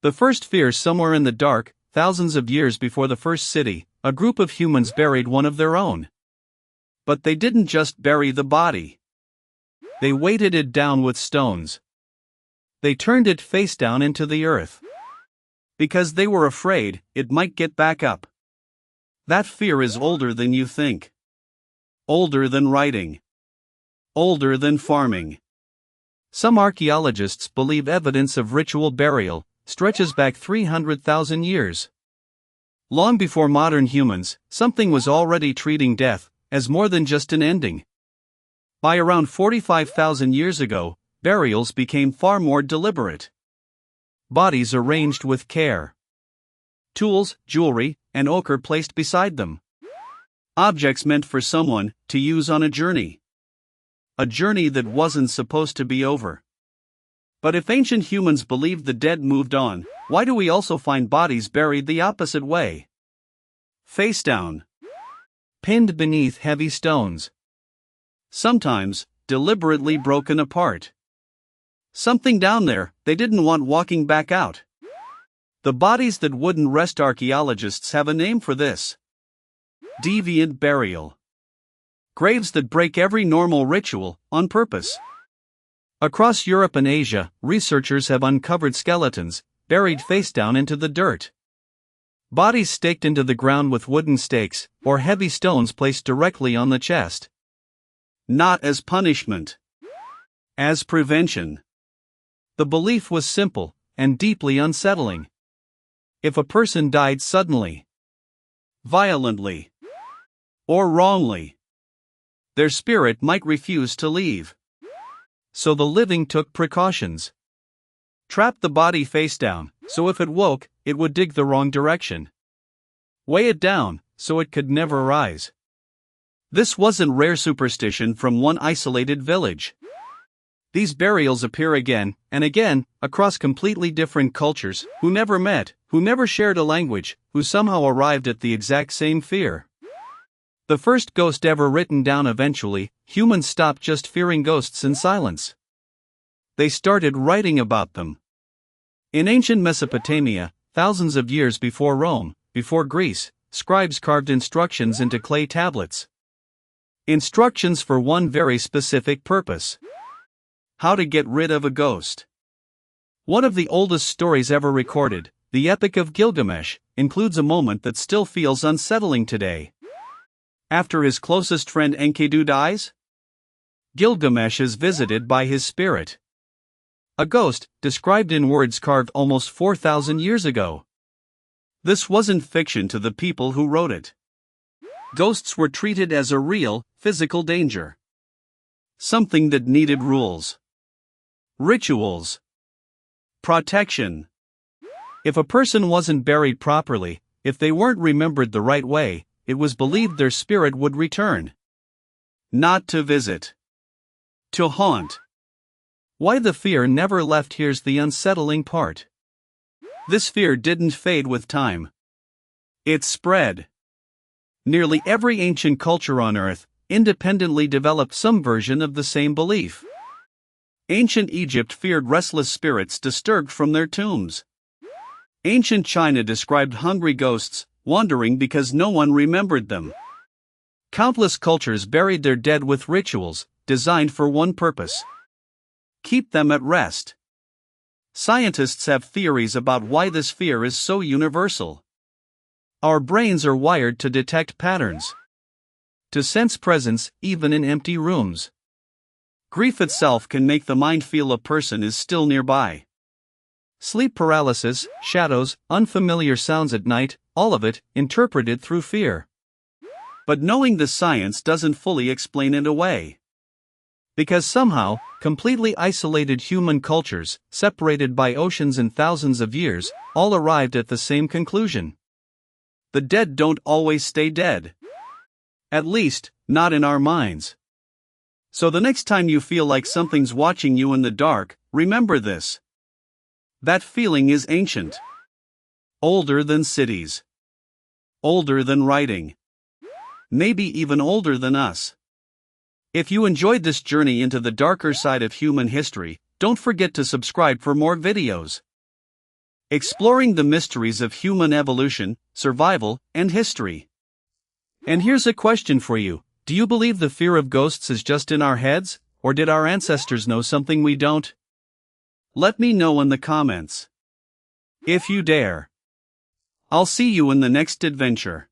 The first fear somewhere in the dark, thousands of years before the first city, a group of humans buried one of their own. But they didn't just bury the body. They weighted it down with stones. They turned it face down into the earth. Because they were afraid it might get back up. That fear is older than you think. Older than writing. Older than farming. Some archaeologists believe evidence of ritual burial stretches back 300,000 years. Long before modern humans, something was already treating death as more than just an ending. By around 45,000 years ago, burials became far more deliberate. Bodies arranged with care. Tools, jewelry, and ochre placed beside them. Objects meant for someone to use on a journey. A journey that wasn't supposed to be over. But if ancient humans believed the dead moved on, why do we also find bodies buried the opposite way? Face down. Pinned beneath heavy stones. Sometimes, deliberately broken apart. Something down there they didn't want walking back out. The bodies that wouldn't rest. Archaeologists have a name for this. Deviant burial. Graves that break every normal ritual, on purpose. Across Europe and Asia, researchers have uncovered skeletons, buried face down into the dirt. Bodies staked into the ground with wooden stakes, or heavy stones placed directly on the chest. Not as punishment. As prevention. The belief was simple, and deeply unsettling. If a person died suddenly, violently, or wrongly, their spirit might refuse to leave. So the living took precautions. Trapped the body face down, so if it woke, it would dig the wrong direction. Weigh it down, so it could never rise. This wasn't rare superstition from one isolated village. These burials appear again and again across completely different cultures who never met, who never shared a language, who somehow arrived at the exact same fear. The first ghost ever written down. Eventually, humans stopped just fearing ghosts in silence. They started writing about them. In ancient Mesopotamia, thousands of years before Rome, before Greece, scribes carved instructions into clay tablets. Instructions for one very specific purpose. How to get rid of a ghost. One of the oldest stories ever recorded, the Epic of Gilgamesh, includes a moment that still feels unsettling today. After his closest friend Enkidu dies, Gilgamesh is visited by his spirit. A ghost, described in words carved almost 4,000 years ago. This wasn't fiction to the people who wrote it. Ghosts were treated as a real, physical danger. Something that needed rules. Rituals. Protection. If a person wasn't buried properly, if they weren't remembered the right way, it was believed their spirit would return. Not to visit. To haunt. Why the fear never left? Here's the unsettling part. This fear didn't fade with time. It spread. Nearly every ancient culture on Earth independently developed some version of the same belief. Ancient Egypt feared restless spirits disturbed from their tombs. Ancient China described hungry ghosts wandering because no one remembered them. Countless cultures buried their dead with rituals designed for one purpose: keep them at rest. Scientists have theories about why this fear is so universal. Our brains are wired to detect patterns, to sense presence even in empty rooms. Grief itself can make the mind feel a person is still nearby. Sleep paralysis, shadows, unfamiliar sounds at night, all of it interpreted through fear. But knowing the science doesn't fully explain it away. Because somehow, completely isolated human cultures, separated by oceans and thousands of years, all arrived at the same conclusion. The dead don't always stay dead. At least, not in our minds. So the next time you feel like something's watching you in the dark, remember this. That feeling is ancient. Older than cities. Older than writing. Maybe even older than us. If you enjoyed this journey into the darker side of human history, don't forget to subscribe for more videos. exploring the mysteries of human evolution, survival, and history. And here's a question for you: do you believe the fear of ghosts is just in our heads, or did our ancestors know something we don't? Let me know in the comments, if you dare. I'll see you in the next adventure.